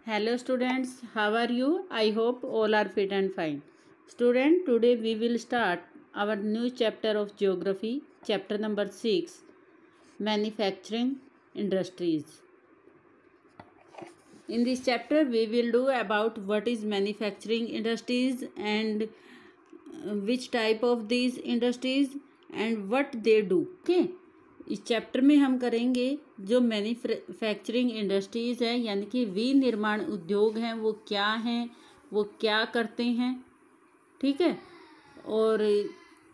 Hello students, how are you? I hope all are fit and fine. Student, today we will start our new chapter of geography, chapter number 6, manufacturing industries. In this chapter we will do about what is manufacturing industries and which type of these industries and what they do. Okay? इस chapter में हम करेंगे जो manufacturing industries हैं यानी कि विनिर्माण उद्योग हैं वो क्या हैं, वो क्या करते हैं, ठीक है, और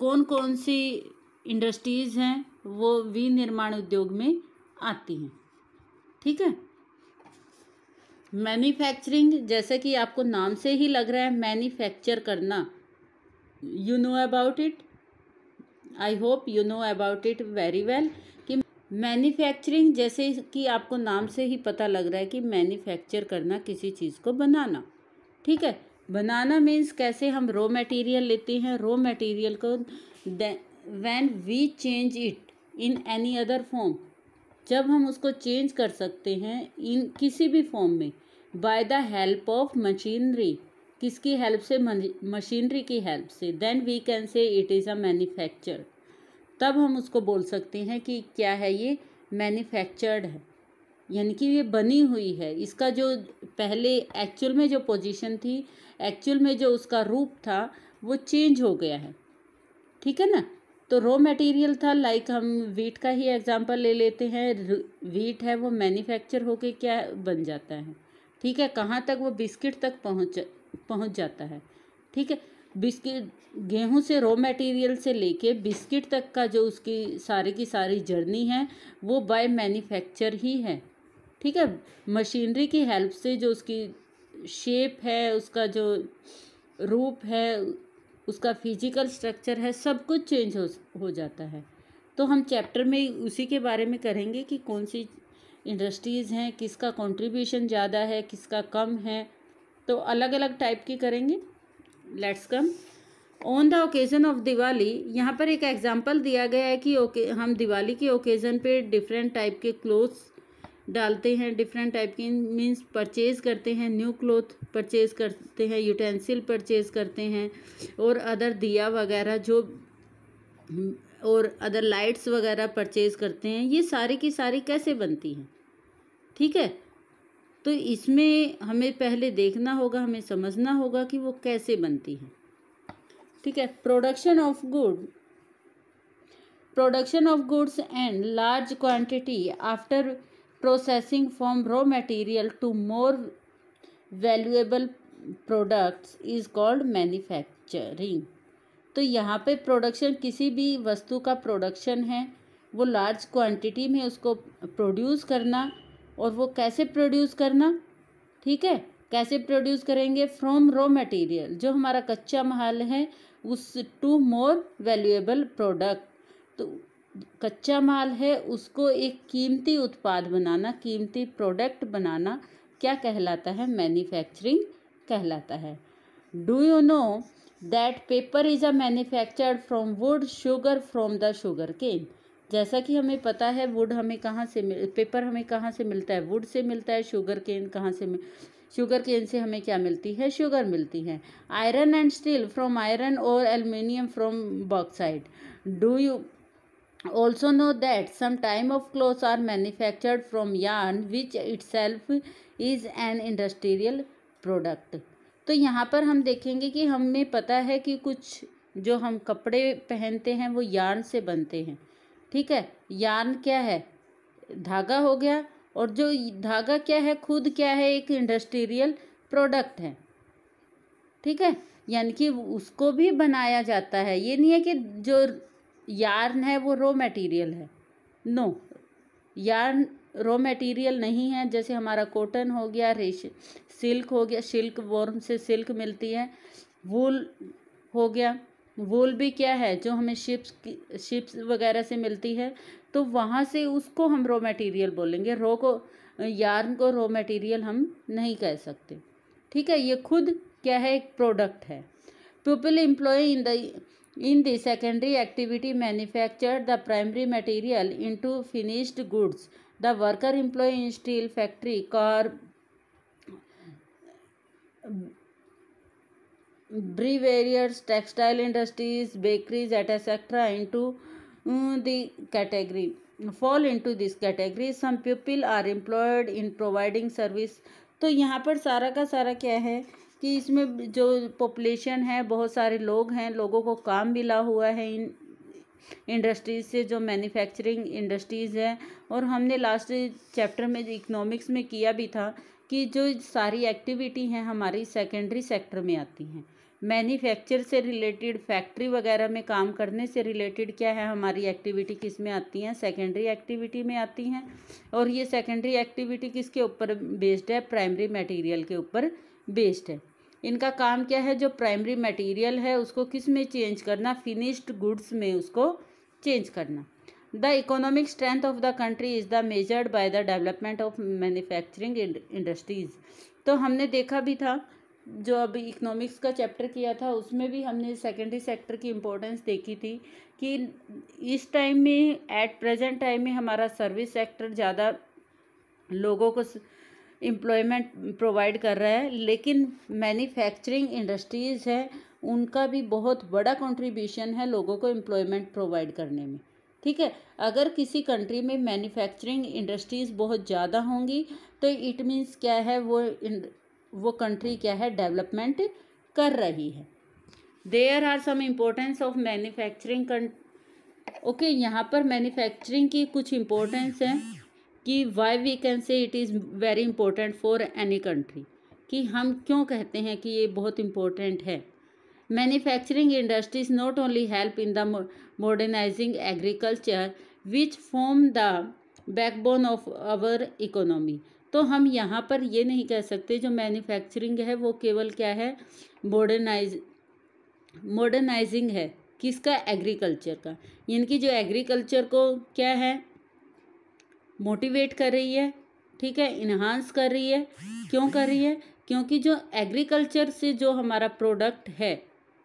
कौन कौन सी इंडस्ट्रीज़ हैं वो विनिर्माण उद्योग में आती हैं, ठीक है। मैन्युफैक्चरिंग जैसे कि आपको नाम से ही लग रहा है मैन्युफैक्चर करना, you know about it, I hope you know about it very well कि मैन्युफैक्चरिंग जैसे कि आपको नाम से ही पता लग रहा है कि मैन्युफैक्चर करना, किसी चीज़ को बनाना, ठीक है। बनाना मीन्स कैसे हम रॉ मटेरियल लेते हैं, रॉ मटेरियल को when we change it in any other form, जब हम उसको चेंज कर सकते हैं इन किसी भी फॉर्म में by the help of machinery, किसकी हेल्प से, मशीनरी की हेल्प से, then we can say it is a manufacture, तब हम उसको बोल सकते हैं कि क्या है, ये मैन्युफैक्चर्ड है, यानी कि ये बनी हुई है। इसका जो पहले एक्चुअल में जो पोजीशन थी, एक्चुअल में जो उसका रूप था वो चेंज हो गया है, ठीक है ना। तो रॉ मटेरियल था, लाइक हम वीट का ही एग्जांपल ले लेते हैं, वीट है वो मैन्युफैक्चर होके क्या बन जाता है, ठीक है, कहाँ तक, वो बिस्किट तक पहुँच जाता है, ठीक है। बिस्किट, गेहूं से रॉ मटेरियल से लेके बिस्किट तक का जो उसकी सारी की सारी जर्नी है वो बाय मैन्युफैक्चर ही है, ठीक है। मशीनरी की हेल्प से जो उसकी शेप है, उसका जो रूप है, उसका फिजिकल स्ट्रक्चर है, सब कुछ चेंज हो जाता है। तो हम चैप्टर में उसी के बारे में करेंगे कि कौन सी इंडस्ट्रीज़ हैं, किसका कंट्रीब्यूशन ज़्यादा है, किसका कम है, तो अलग अलग टाइप की करेंगे। Let's come on the occasion of Diwali. यहाँ पर एक एग्जांपल दिया गया है कि हम दिवाली के ओकेज़न पे डिफरेंट टाइप के क्लोथ्स डालते हैं, डिफरेंट टाइप की मीन्स परचेज़ करते हैं, न्यू क्लोथ परचेज़ करते हैं, यूटेंसिल परचेज़ करते हैं, और अदर दिया वगैरह जो और अदर लाइट्स वगैरह परचेज़ करते हैं। ये सारी की सारी कैसे बनती हैं, ठीक है। तो इसमें हमें पहले देखना होगा, हमें समझना होगा कि वो कैसे बनती है, ठीक है। Production of goods and large quantity after processing from raw material to more valuable products is called manufacturing. तो यहाँ पे प्रोडक्शन, किसी भी वस्तु का प्रोडक्शन है, वो लार्ज क्वांटिटी में उसको प्रोड्यूस करना, और वो कैसे प्रोड्यूस करना, ठीक है, कैसे प्रोड्यूस करेंगे, फ्रॉम रॉ मटेरियल, जो हमारा कच्चा माल है, उस टू मोर वैल्यूएबल प्रोडक्ट, तो कच्चा माल है उसको एक कीमती उत्पाद बनाना, कीमती प्रोडक्ट बनाना क्या कहलाता है, मैन्युफैक्चरिंग कहलाता है। Do you know that paper is a manufactured from wood, sugar from the sugar cane. जैसा कि हमें पता है वुड हमें कहाँ से पेपर हमें कहाँ से मिलता है, वुड से मिलता है। शुगर केन कहाँ से शुगर केन से हमें क्या मिलती है, शुगर मिलती है। Iron and steel from iron और aluminium from bauxite. Do you also know that some type of clothes are manufactured from yarn which itself is an industrial product। तो यहाँ पर हम देखेंगे कि हमें पता है कि कुछ जो हम कपड़े पहनते हैं वो यार्न से बनते हैं, ठीक है। यार्न क्या है, धागा हो गया, और जो धागा क्या है, खुद क्या है, एक इंडस्ट्रियल प्रोडक्ट है, ठीक है, यानी कि उसको भी बनाया जाता है। ये नहीं है कि जो यार्न है वो रॉ मटेरियल है, नो, यार्न रॉ मटेरियल नहीं है। जैसे हमारा कॉटन हो गया, सिल्क हो गया, सिल्क वॉर्म से सिल्क मिलती है, वूल हो गया, वूल भी क्या है, जो हमें शिप्स वगैरह से मिलती है, तो वहाँ से उसको हम रॉ मटेरियल बोलेंगे। यार्न को रॉ मटेरियल हम नहीं कह सकते, ठीक है। ये खुद क्या है, एक प्रोडक्ट है। People employ in the secondary activity manufactured the primary material into finished goods. The worker employed in steel factory, car breweries, textile industries, bakeries, etc. into the category fall into this category. Some people are employed in providing service. तो यहाँ पर सारा का सारा क्या है कि इसमें जो पॉपुलेशन है, बहुत सारे लोग हैं, लोगों को काम मिला हुआ है इन इंडस्ट्रीज से, जो मैन्युफैक्चरिंग इंडस्ट्रीज़ है। और हमने लास्ट चैप्टर में इकोनॉमिक्स में किया भी था कि जो सारी एक्टिविटी हैं हमारी सेकेंडरी सेक्टर में आती हैं। मैन्युफैक्चर से रिलेटेड, फैक्ट्री वगैरह में काम करने से रिलेटेड क्या है हमारी एक्टिविटी किस में आती हैं, सेकेंडरी एक्टिविटी में आती हैं। और ये सेकेंडरी एक्टिविटी किसके ऊपर बेस्ड है, प्राइमरी मटेरियल के ऊपर बेस्ड है। इनका काम क्या है, जो प्राइमरी मटेरियल है उसको किस में चेंज करना, फिनिश्ड गुड्स में उसको चेंज करना। The economic strength of the country is the measured by the development of manufacturing industries. तो हमने देखा भी था, जो अभी इकोनॉमिक्स का चैप्टर किया था उसमें भी हमने सेकेंडरी सेक्टर की इम्पोर्टेंस देखी थी कि इस टाइम में, एट प्रेजेंट टाइम में हमारा सर्विस सेक्टर ज़्यादा लोगों को एम्प्लॉयमेंट प्रोवाइड कर रहा है, लेकिन मैन्युफैक्चरिंग इंडस्ट्रीज़ है उनका भी बहुत बड़ा कंट्रीब्यूशन है लोगों को एम्प्लॉयमेंट प्रोवाइड करने में। ठीक है, अगर किसी कंट्री में मैन्युफैक्चरिंग इंडस्ट्रीज़ बहुत ज़्यादा होंगी तो इट मीन्स क्या है, वो कंट्री क्या है, डेवलपमेंट कर रही है। There are some importance of manufacturing. Okay, यहाँ पर मैन्युफैक्चरिंग की कुछ इम्पोर्टेंस है कि why we can say it is very important for any country, कि हम क्यों कहते हैं कि ये बहुत इम्पोर्टेंट है। Manufacturing industries not only help in the modernising agriculture which form the backbone of our economy. तो हम यहाँ पर ये नहीं कह सकते जो मैन्युफैक्चरिंग है वो केवल क्या है, मॉडर्नाइजिंग है किसका, एग्रीकल्चर का। इनकी जो एग्रीकल्चर को क्या है, मोटिवेट कर रही है, ठीक है, इन्हांस कर रही है। क्यों कर रही है, क्योंकि जो एग्रीकल्चर से जो हमारा प्रोडक्ट है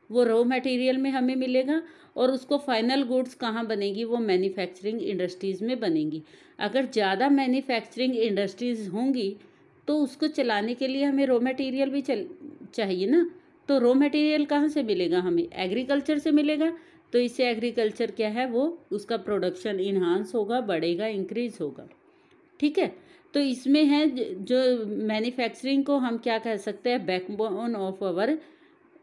वो रॉ मटेरियल में हमें मिलेगा और उसको फाइनल गुड्स कहाँ बनेगी, वो मैन्युफैक्चरिंग इंडस्ट्रीज़ में बनेगी। अगर ज़्यादा मैन्युफैक्चरिंग इंडस्ट्रीज़ होंगी तो उसको चलाने के लिए हमें रॉ मटेरियल भी चाहिए ना। तो रॉ मटेरियल कहाँ से मिलेगा, हमें एग्रीकल्चर से मिलेगा। तो इससे एग्रीकल्चर क्या है, वो उसका प्रोडक्शन इन्हांस होगा, बढ़ेगा, इंक्रीज होगा। ठीक है, तो इसमें है जो मैन्युफैक्चरिंग को हम क्या कह सकते हैं, बैकबोन ऑफ आवर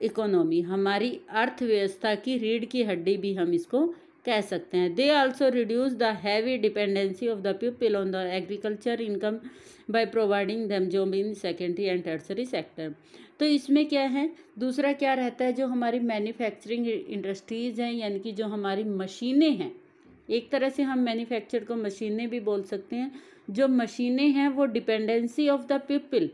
इकोनॉमी, हमारी अर्थव्यवस्था की रीढ़ की हड्डी भी हम इसको कह सकते हैं। They also reduce the heavy dependency of the people on the agriculture income by providing them job in secondary and tertiary sector. तो इसमें क्या है, दूसरा क्या रहता है, जो हमारी मैन्युफैक्चरिंग इंडस्ट्रीज़ हैं, यानी कि जो हमारी मशीनें हैं, एक तरह से हम मैन्युफैक्चर को मशीनें भी बोल सकते हैं। जो मशीनें हैं वो डिपेंडेंसी ऑफ द पीपल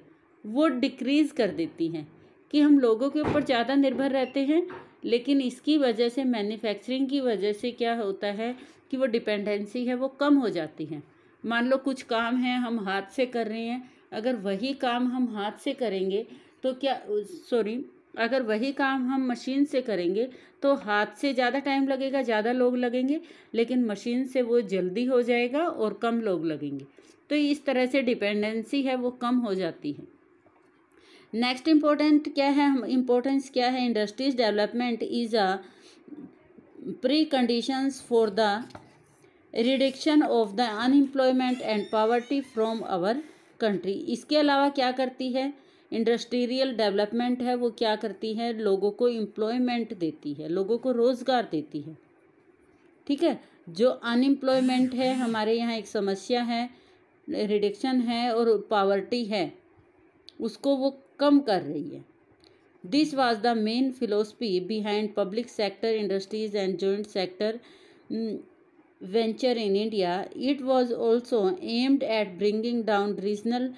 वो डिक्रीज़ कर देती हैं, कि हम लोगों के ऊपर ज़्यादा निर्भर रहते हैं। लेकिन इसकी वजह से, मैन्युफैक्चरिंग की वजह से क्या होता है कि वो डिपेंडेंसी है वो कम हो जाती है। मान लो कुछ काम है हम हाथ से कर रहे हैं, अगर वही काम हम हाथ से करेंगे तो क्या, अगर वही काम हम मशीन से करेंगे तो हाथ से ज़्यादा टाइम लगेगा, ज़्यादा लोग लगेंगे, लेकिन मशीन से वो जल्दी हो जाएगा और कम लोग लगेंगे। तो इस तरह से डिपेंडेंसी है वो कम हो जाती है। नेक्स्ट इम्पोर्टेंस क्या है, industries development is a preconditions for the reduction of the unemployment and poverty from our country. इसके अलावा क्या करती है, इंडस्ट्रियल डेवलपमेंट है वो क्या करती है, लोगों को एम्प्लॉयमेंट देती है, लोगों को रोज़गार देती है। ठीक है, जो अनएम्प्लॉयमेंट है हमारे यहाँ एक समस्या है, रिडक्शन है, और पॉवर्टी है उसको वो कम कर रही है। This was the main philosophy behind public sector industries and joint sector venture in India. It was also aimed at bringing down regional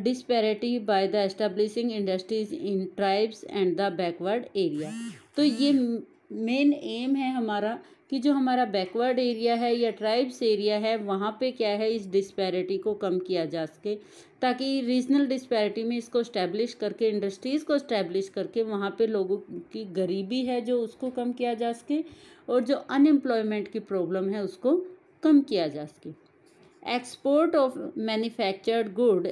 disparity by the establishing industries in tribes and the backward area. तो ये main M है हमारा कि जो हमारा backward area है या tribes area है वहाँ पे क्या है, इस डिस्पैरिटी को कम किया जा सके, ताकि रीजनल डिस्पैरिटी में इसको इस्टेब्लिश करके, इंडस्ट्रीज़ को इस्टेब्लिश करके वहाँ पे लोगों की गरीबी है जो उसको कम किया जा सके, और जो अनएम्प्लॉयमेंट की प्रॉब्लम है उसको कम किया जा सके। Export of manufactured good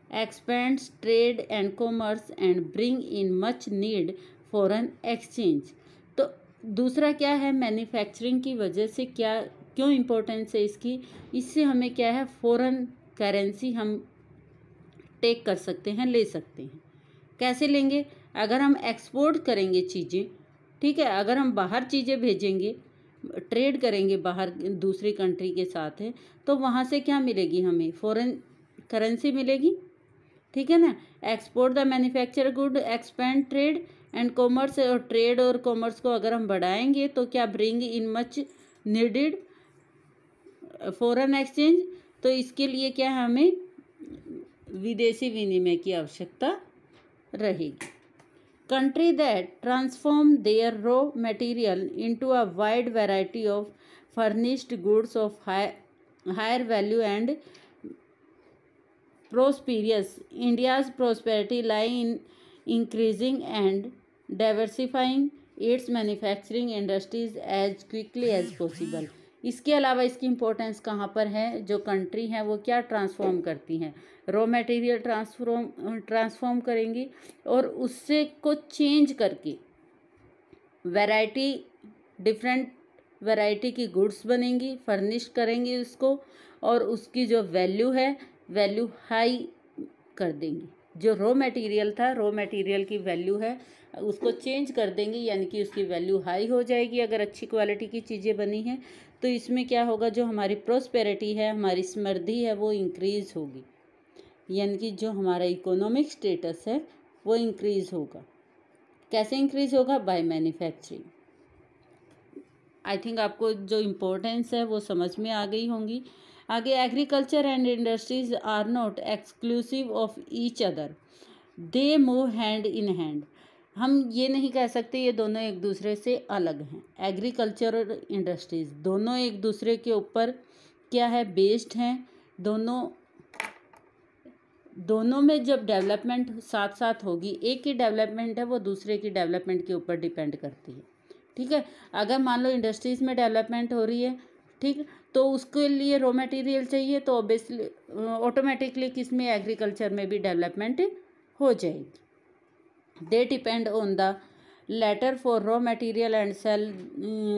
expands trade and commerce and bring in much need foreign exchange। तो दूसरा क्या है, मैन्युफैक्चरिंग की वजह से क्या क्यों इम्पोर्टेंस है इसकी, इससे हमें क्या है फॉरेन करेंसी हम टेक कर सकते हैं, ले सकते हैं। कैसे लेंगे, अगर हम एक्सपोर्ट करेंगे चीज़ें, ठीक है, अगर हम बाहर चीज़ें भेजेंगे, ट्रेड करेंगे बाहर दूसरी कंट्री के साथ है, तो वहाँ से क्या मिलेगी, हमें फॉरेन करेंसी मिलेगी, ठीक है ना। Export the manufacture good expand trade and commerce, और ट्रेड और कॉमर्स को अगर हम बढ़ाएंगे तो क्या bring in much needed foreign exchange, तो इसके लिए क्या है, हमें विदेशी विनिमय की आवश्यकता रहेगी। Country that transform their raw material into a wide variety of furnished goods of higher value and prosperous. India's prosperity lie in increasing and diversifying its manufacturing industries as quickly as possible। इसके अलावा इसकी importance कहाँ पर है, जो country हैं वो क्या ट्रांसफॉर्म करती हैं, रॉ मटेरियल ट्रांसफॉर्म करेंगी और उससे को चेंज करके वैरायटी, डिफरेंट वैरायटी की गुड्स बनेंगी, फर्निश करेंगी उसको, और उसकी जो वैल्यू है वैल्यू हाई कर देंगी। जो रॉ मटेरियल था, रॉ मटेरियल की वैल्यू है उसको चेंज कर देंगी, यानी कि उसकी वैल्यू हाई हो जाएगी अगर अच्छी क्वालिटी की चीज़ें बनी हैं। तो इसमें क्या होगा, जो हमारी प्रोस्पेरिटी है, हमारी समृद्धि है वो इंक्रीज़ होगी, यानी कि जो हमारा इकोनॉमिक स्टेटस है वो इंक्रीज़ होगा। कैसे इंक्रीज़ होगा, बाय मैन्युफैक्चरिंग। आई थिंक आपको जो इम्पोर्टेंस है वो समझ में आ गई होंगी। आगे, agriculture and industries are not exclusive of each other, they move hand in hand. हम ये नहीं कह सकते ये दोनों एक दूसरे से अलग हैं। एग्रीकल्चर और इंडस्ट्रीज़ दोनों एक दूसरे के ऊपर क्या है, बेस्ड हैं। दोनों में जब डेवलपमेंट साथ साथ होगी, एक की डेवलपमेंट है वो दूसरे की डेवलपमेंट के ऊपर डिपेंड करती है, ठीक है। अगर मान लो इंडस्ट्रीज़ में डेवलपमेंट हो रही है, ठीक, तो उसके लिए रॉ मटेरियल चाहिए, तो ऑब्वियसली ऑटोमेटिकली किस में, एग्रीकल्चर में भी डेवलपमेंट हो जाएगी। They depend on the latter for raw material and sell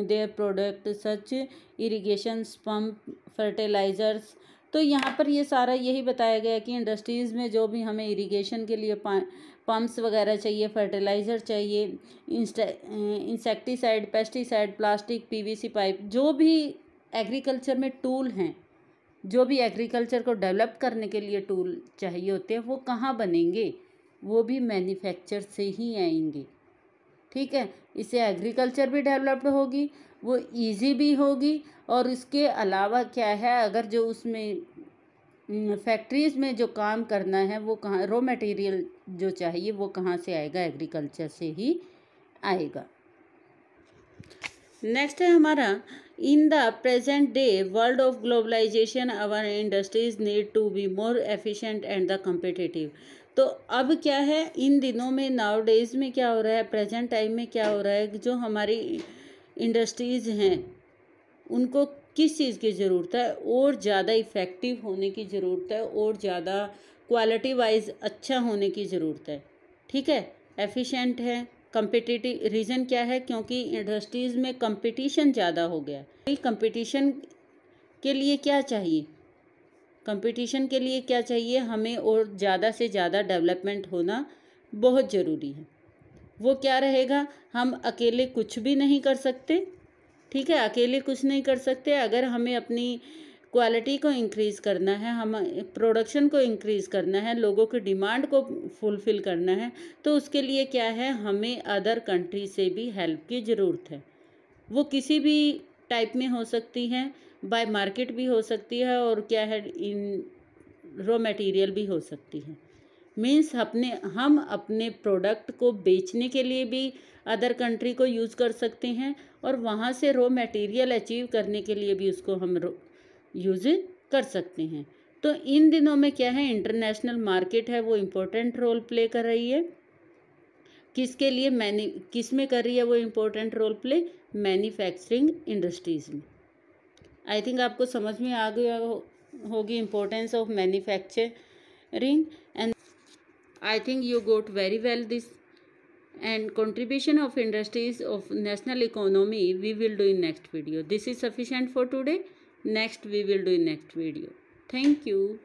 their product such irrigation, pump, fertilisers. तो यहाँ पर ये सारा यही बताया गया कि इंडस्ट्रीज़ में जो भी हमें इरिगेशन के लिए पम्प्स वगैरह चाहिए, फर्टिलाइज़र चाहिए, insecticide, pesticide, plastic, PVC pipe, जो भी एग्रीकल्चर में टूल हैं, जो भी एग्रीकल्चर को डेवलप करने के लिए टूल चाहिए होते हैं, वो कहाँ बनेंगे, वो भी मैन्युफैक्चर से ही आएंगे, ठीक है। इससे एग्रीकल्चर भी डेवलप्ड होगी, वो इजी भी होगी, और इसके अलावा क्या है, अगर जो उसमें फैक्ट्रीज़ में जो काम करना है वो कहाँ, रॉ मटेरियल जो चाहिए वो कहाँ से आएगा, एग्रीकल्चर से ही आएगा। नेक्स्ट है हमारा, in the present day world of globalisation our industries need to be more efficient and the competitive. तो अब क्या है, इन दिनों में, नाउ डेज में क्या हो रहा है, प्रेजेंट टाइम में क्या हो रहा है कि जो हमारी इंडस्ट्रीज़ हैं उनको किस चीज़ की ज़रूरत है, और ज़्यादा इफ़ेक्टिव होने की ज़रूरत है, और ज़्यादा क्वालिटी वाइज अच्छा होने की ज़रूरत है, ठीक है। एफिशिएंट है, कम्पिटिटिव, रीज़न क्या है, क्योंकि इंडस्ट्रीज़ में कंपटीशन ज़्यादा हो गया। कंपटीशन के लिए क्या चाहिए, कंपटीशन के लिए क्या चाहिए हमें, और ज़्यादा से ज़्यादा डेवलपमेंट होना बहुत ज़रूरी है। वो क्या रहेगा, हम अकेले कुछ भी नहीं कर सकते, ठीक है, अकेले कुछ नहीं कर सकते। अगर हमें अपनी क्वालिटी को इंक्रीज़ करना है, हम प्रोडक्शन को इंक्रीज़ करना है, लोगों की डिमांड को फुलफ़िल करना है, तो उसके लिए क्या है, हमें अदर कंट्री से भी हेल्प की ज़रूरत है। वो किसी भी टाइप में हो सकती हैं, बाय मार्केट भी हो सकती है, और क्या है, इन रॉ मटेरियल भी हो सकती है। मीन्स हम अपने प्रोडक्ट को बेचने के लिए भी अदर कंट्री को यूज़ कर सकते हैं, और वहाँ से रॉ मटेरियल अचीव करने के लिए भी उसको हम यूज़ कर सकते हैं। तो इन दिनों में क्या है, इंटरनेशनल मार्केट है वो इम्पोर्टेंट रोल प्ले कर रही है। किसके लिए, किस में कर रही है वो important role play, manufacturing industries में। आई थिंक आपको समझ में आ गया होगी importance of manufacturing and I think you got very well this. And contribution of industries of national economy we will do in next video. This is sufficient for today. Next we will do in next video. Thank you.